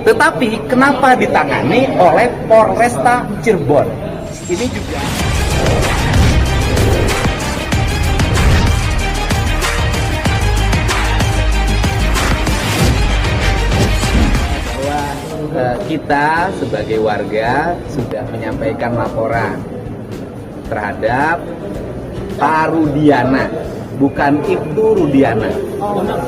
Tetapi kenapa ditangani oleh Polresta Cirebon? Ini juga kita sebagai warga sudah menyampaikan laporan terhadap Pak Rudiana, bukan Ibtu Rudiana.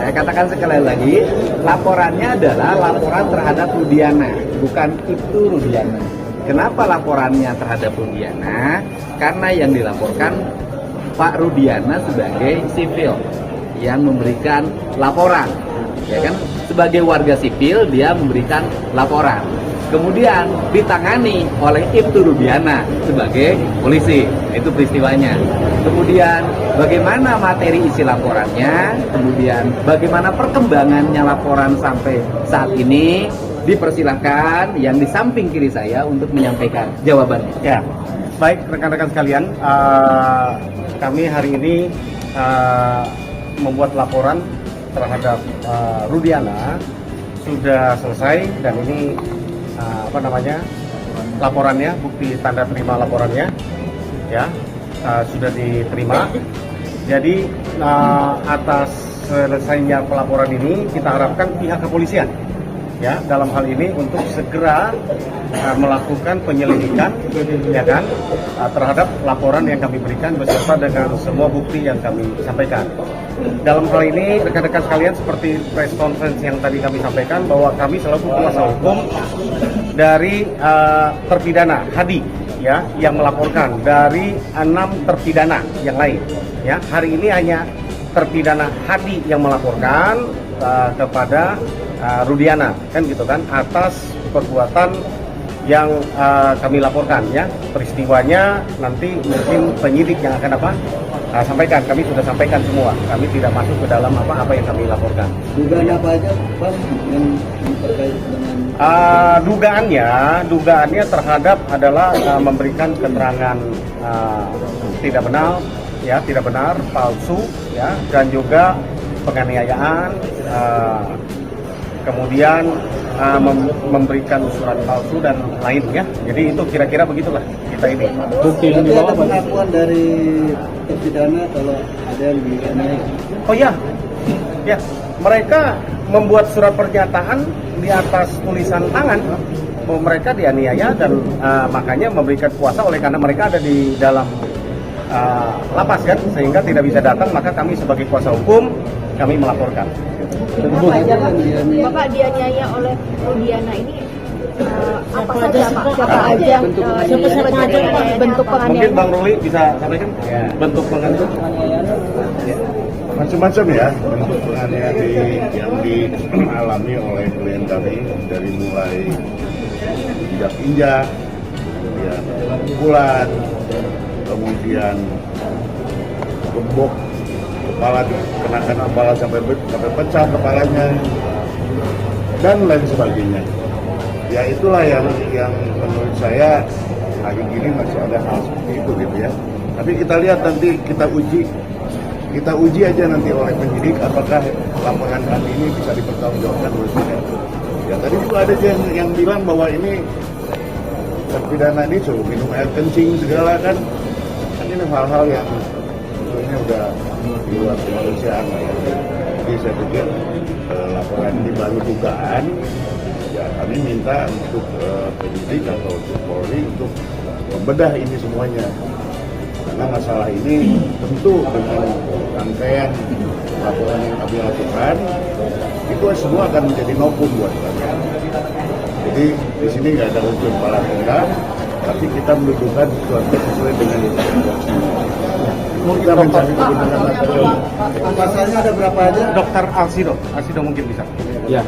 Saya katakan sekali lagi, laporannya adalah laporan terhadap Rudiana, bukan Ibtu Rudiana. Kenapa laporannya terhadap Rudiana? Karena yang dilaporkan Pak Rudiana sebagai sipil yang memberikan laporan, ya kan? Sebagai warga sipil dia memberikan laporan. Kemudian ditangani oleh Ibtu Rudiana sebagai polisi. Itu peristiwanya. Kemudian bagaimana materi isi laporannya, kemudian bagaimana perkembangannya laporan sampai saat ini, dipersilahkan yang di samping kiri saya untuk menyampaikan jawabannya. Ya, baik rekan-rekan sekalian, kami hari ini membuat laporan terhadap Rudiana sudah selesai dan ini laporannya, bukti tanda terima laporannya ya sudah diterima. Jadi atas selesainya pelaporan ini kita harapkan pihak kepolisian ya dalam hal ini untuk segera melakukan penyelidikan ya kan terhadap laporan yang kami berikan beserta dengan semua bukti yang kami sampaikan. Dalam hal ini rekan-rekan sekalian, seperti press conference yang tadi kami sampaikan bahwa kami selaku kuasa hukum dari terpidana Hadi ya yang melaporkan dari 6 terpidana yang lain ya. Hari ini hanya terpidana Hadi yang melaporkan kepada Rudiana kan gitu kan atas perbuatan yang kami laporkan ya. Peristiwanya nanti mungkin penyidik yang akan sampaikan. Kami sudah sampaikan semua. Kami tidak masuk ke dalam apa yang kami laporkan. Dugaan apa aja, Bang, yang terkait dengan dugaannya terhadap adalah memberikan keterangan tidak benar, palsu ya, dan juga penganiayaan, kemudian memberikan surat palsu dan lain ya. Jadi itu kira-kira begitulah kita ini. Bukti yang dibawa pengakuan dari terpidana kalau ada yang dianiaya. Oh ya, mereka membuat surat pernyataan di atas tulisan tangan bahwa mereka dianiaya dan makanya memberikan kuasa oleh karena mereka ada di dalam lapas kan, sehingga tidak bisa datang, maka kami sebagai kuasa hukum kami melaporkan. Bapak dianiaya oleh Rudiana ini apa saja Pak? Siapa aja bentuk penganiayaan? Mungkin Bang Ruli bisa sampaikan bentuk penganiayaan. Macam-macam ya bentuk penganiayaan yang dialami oleh klien kami, dari mulai injak-injak, kemudian pukulan, kemudian gembok kepala, dikenakan kepala sampai pecah kepalanya dan lain sebagainya. Ya itulah yang menurut saya hari ini masih ada hal seperti itu gitu ya. Tapi kita lihat nanti, kita uji aja nanti oleh penyidik apakah laporan kami ini bisa dipertanggungjawabkan oleh mereka. Ya tadi juga ada yang bilang bahwa ini terpidana ini suruh minum air kencing segala kan ini hal-hal yang sebetulnya udah di luar kemanusiaan. Jadi saya pikir laporan ini baru dugaan. Ya kami minta untuk penyidik atau untuk Polri untuk membedah ini semuanya. Karena masalah ini tentu dengan rangkaian laporan yang kami lakukan itu semua akan menjadi novum buat kami. Jadi di sini nggak ada unsur balas dendam, tapi kita mendudukan sesuatu sesuai dengan kita mencari kebenaran material. Pasalnya ada berapa aja? Dokter Alsido mungkin bisa. Ya,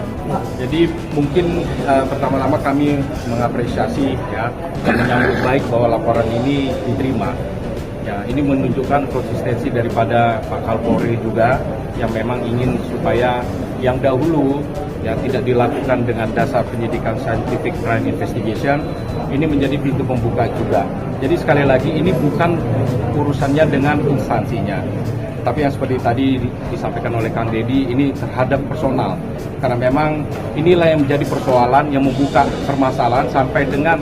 jadi mungkin pertama-tama kami mengapresiasi ya dan menyambut baik bahwa laporan ini diterima. Ya, ini menunjukkan konsistensi daripada Pak Kapolri juga yang memang ingin supaya yang dahulu yang tidak dilakukan dengan dasar penyidikan scientific crime investigation ini menjadi pintu pembuka juga. Jadi sekali lagi ini bukan urusannya dengan instansinya, Tapi yang seperti tadi disampaikan oleh Kang Deddy, ini terhadap personal. Karena memang inilah yang menjadi persoalan yang membuka permasalahan sampai dengan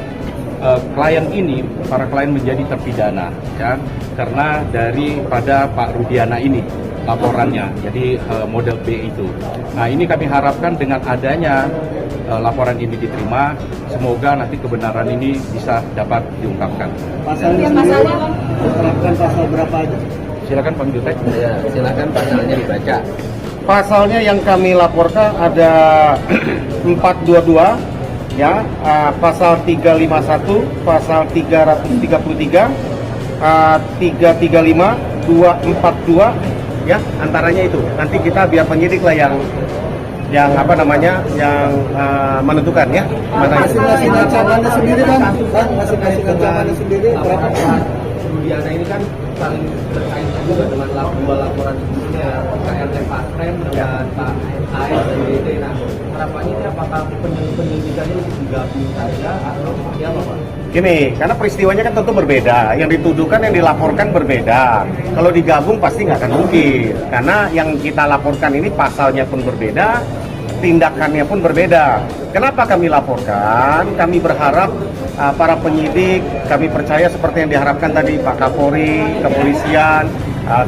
klien ini, para klien menjadi terpidana, ya, karena daripada Pak Rudiana ini laporannya, jadi model B itu. Nah, ini kami harapkan dengan adanya laporan ini diterima, semoga nanti kebenaran ini bisa dapat diungkapkan. Pasalnya sendiri menerapkan pasal berapa aja? Silakan Pak Jutek. Ya, silakan pasalnya dibaca. Pasalnya yang kami laporkan ada 422, ya, pasal 351, pasal 333, 335, 242, ya, antaranya itu. Nanti kita biar penyidik lah yang apa namanya, yang menentukan, ya. Mana itu. Masing-masing ancamannya sendiri Bang, masing-masing ancamannya sendiri berapa? Rudiana ini kan saling berkait juga dengan dua laporan sebelumnya, KRT Pasrem dengan Pak AS dan DD. Nah, harapannya ini apakah penyelidikannya lebih digabung saja atau seperti apa, Pak? Gini, karena peristiwanya kan tentu berbeda, yang dituduhkan, yang dilaporkan berbeda. Kalau digabung pasti nggak akan mungkin, karena yang kita laporkan ini pasalnya pun berbeda, tindakannya pun berbeda. Kenapa kami laporkan? Kami berharap para penyidik, kami percaya seperti yang diharapkan tadi Pak Kapolri, kepolisian,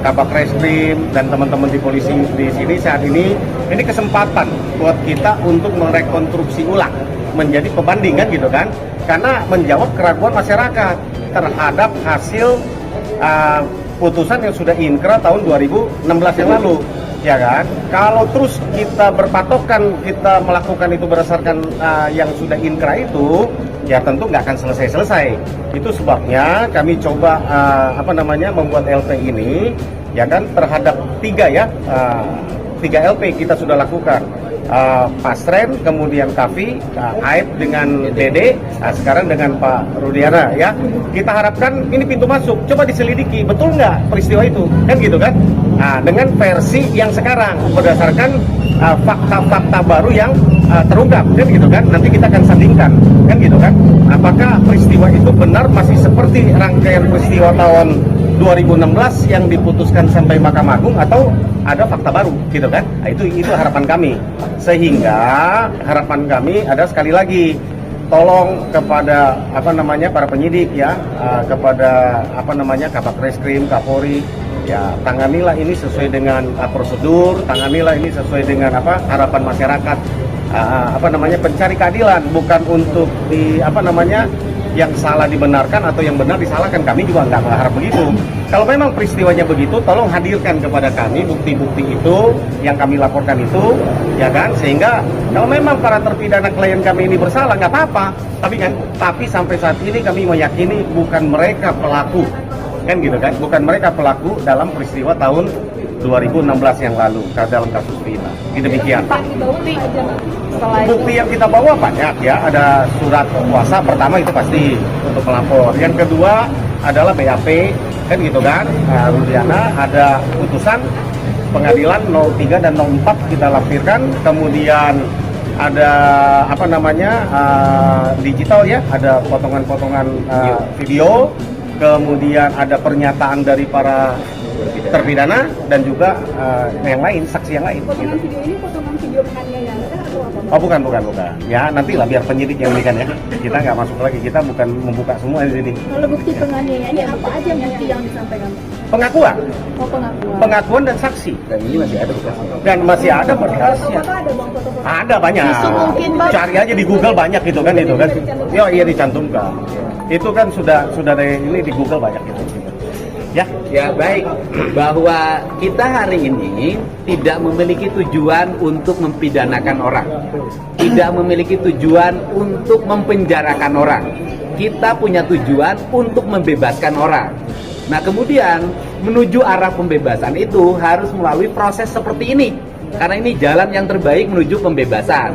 Kabak Reskrim, dan teman-teman di polisi di sini saat ini kesempatan buat kita untuk merekonstruksi ulang, menjadi pembanding kan gitu kan, karena menjawab keraguan masyarakat terhadap hasil putusan yang sudah inkrah tahun 2016 yang lalu, ya kan. Kalau terus kita berpatokan, kita melakukan itu berdasarkan yang sudah inkrah itu, ya tentu nggak akan selesai-selesai. Itu sebabnya kami coba membuat LP ini, ya kan, terhadap 3 LP kita sudah lakukan. Pasren, kemudian Kavi, Aib dengan Dede, sekarang dengan Pak Rudiana, ya. Kita harapkan ini pintu masuk, coba diselidiki, betul nggak peristiwa itu, kan gitu kan. Nah, dengan versi yang sekarang, berdasarkan fakta-fakta baru yang terungkap, kan gitu kan. Nanti kita akan sandingkan, kan gitu kan. Apakah peristiwa itu benar masih seperti rangkaian peristiwa tahun 2016 yang diputuskan sampai Mahkamah Agung, atau ada fakta baru, gitu kan. Nah, itu harapan kami. Sehingga harapan kami ada, sekali lagi, tolong kepada para penyidik, ya, kepada Kabak Reskrim, Kapolri, ya, tanganilah ini sesuai dengan prosedur, tanganilah ini sesuai dengan harapan masyarakat, pencari keadilan, bukan untuk yang salah dibenarkan atau yang benar disalahkan. Kami juga nggak berharap begitu. Kalau memang peristiwanya begitu, tolong hadirkan kepada kami bukti-bukti itu yang kami laporkan itu, ya kan, sehingga kalau memang para terpidana klien kami ini bersalah, nggak apa-apa. Tapi sampai saat ini kami meyakini bukan mereka pelaku, kan gitu kan, bukan mereka pelaku dalam peristiwa tahun 2016 yang lalu dalam kasus Vina. Demikian. Bukti yang kita bawa banyak, ya. Ada surat kuasa pertama, itu pasti untuk pelapor. Yang kedua adalah BAP, kan gitu kan. Rudiana, ada putusan pengadilan 03 dan 04 kita lampirkan. Kemudian ada digital, ya, ada potongan-potongan video. Kemudian ada pernyataan dari para terpidana dan juga yang lain, saksi yang lain. Potongan video ini potongan video penganiayaan atau apa? Oh, bukan. Ya, nantilah biar penyidik yang berikan, ya. Kita nggak masuk lagi, kita bukan membuka semua di sini. Kalau bukti penganiayaannya apa aja bukti yang disampaikan? Pengakuan. Oh, pengakuan. Pengakuan dan saksi. Dan ini masih ada bekasnya. Dan masih ada berkasnya. Apakah ada bang foto-foto? Ada banyak. Isu mungkin, Bang. Cari aja di Google banyak gitu kan. Ya, iya dicantumkan. Itu kan sudah ini di Google banyak gitu. Ya. Ya, baik, bahwa kita hari ini tidak memiliki tujuan untuk mempidanakan orang, tidak memiliki tujuan untuk mempenjarakan orang. Kita punya tujuan untuk membebaskan orang. Nah, kemudian menuju arah pembebasan itu harus melalui proses seperti ini, karena ini jalan yang terbaik menuju pembebasan.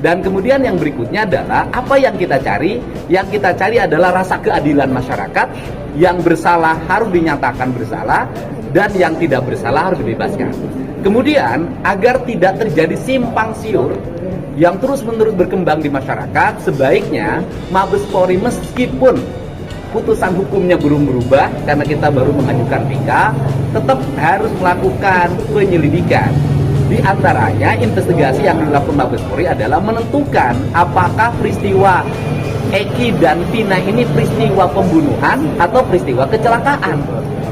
Dan kemudian yang berikutnya adalah apa yang kita cari? Yang kita cari adalah rasa keadilan masyarakat. Yang bersalah harus dinyatakan bersalah, dan yang tidak bersalah harus dibebaskan. Kemudian agar tidak terjadi simpang siur yang terus-menerus berkembang di masyarakat, sebaiknya Mabes Polri meskipun putusan hukumnya belum berubah karena kita baru mengajukan PK, tetap harus melakukan penyelidikan. Di antaranya investigasi yang dilakukan Mabes Polri adalah menentukan apakah peristiwa Eki dan Vina ini peristiwa pembunuhan atau peristiwa kecelakaan.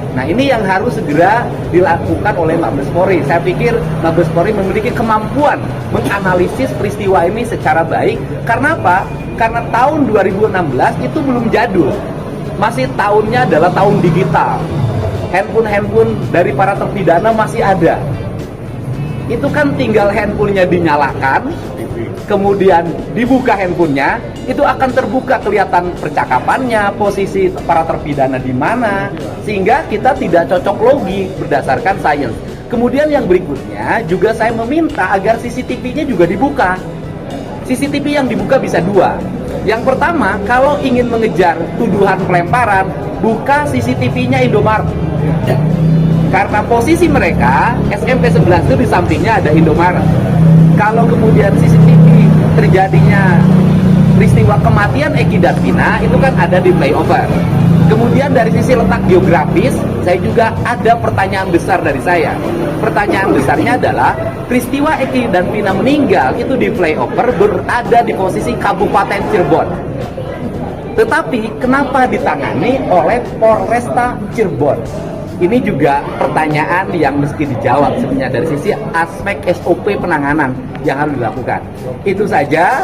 Nah, ini yang harus segera dilakukan oleh Mabes Polri. Saya pikir Mabes Polri memiliki kemampuan menganalisis peristiwa ini secara baik. Karena apa? Karena tahun 2016 itu belum jadul. Masih tahunnya adalah tahun digital. Handphone dari para terpidana masih ada. Itu kan tinggal handphonenya dinyalakan, kemudian dibuka handphonenya, itu akan terbuka kelihatan percakapannya, posisi para terpidana di mana, sehingga kita tidak cocok logi berdasarkan sains. Kemudian yang berikutnya juga saya meminta agar CCTV-nya juga dibuka. CCTV yang dibuka bisa dua. Yang pertama, kalau ingin mengejar tuduhan pelemparan, buka CCTV-nya Indomaret. Karena posisi mereka, SMP 11 itu di sampingnya ada Indomaret. Kalau kemudian CCTV terjadinya peristiwa kematian Eki dan Vina, itu kan ada di flyover. Kemudian dari sisi letak geografis, saya juga ada pertanyaan besar dari saya. Pertanyaan besarnya adalah, peristiwa Eki dan Vina meninggal itu di flyover berada di posisi Kabupaten Cirebon. Tetapi kenapa ditangani oleh Polresta Cirebon? Ini juga pertanyaan yang mesti dijawab sebenarnya dari sisi aspek SOP penanganan yang harus dilakukan. Itu saja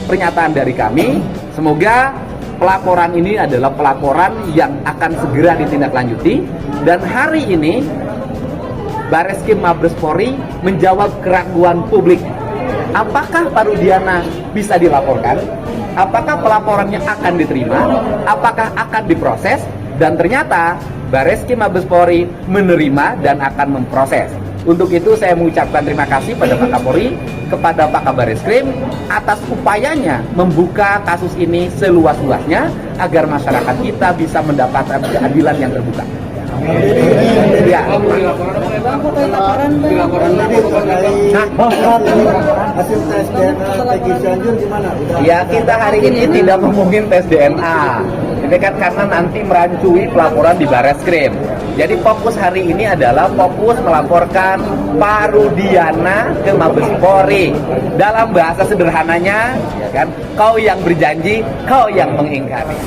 pernyataan dari kami. Semoga pelaporan ini adalah pelaporan yang akan segera ditindaklanjuti. Dan hari ini Bareskrim Mabes Polri menjawab keraguan publik. Apakah Pak Rudiana bisa dilaporkan? Apakah pelaporannya akan diterima? Apakah akan diproses? Dan ternyata Bareskrim Mabes Polri menerima dan akan memproses. Untuk itu saya mengucapkan terima kasih pada Pak Kapolri, kepada Pak Kabareskrim atas upayanya membuka kasus ini seluas-luasnya agar masyarakat kita bisa mendapatkan keadilan yang terbuka. Ya. Hasil tes DNA Peggy Cianjur gimana? Ya, kita hari ini tidak ngomongin tes DNA. Ini kan karena nanti merancui pelaporan di Bareskrim. Jadi fokus hari ini adalah fokus melaporkan Pak Rudiana ke Mabes Polri. Dalam bahasa sederhananya, ya kan, kau yang berjanji, kau yang mengingkari.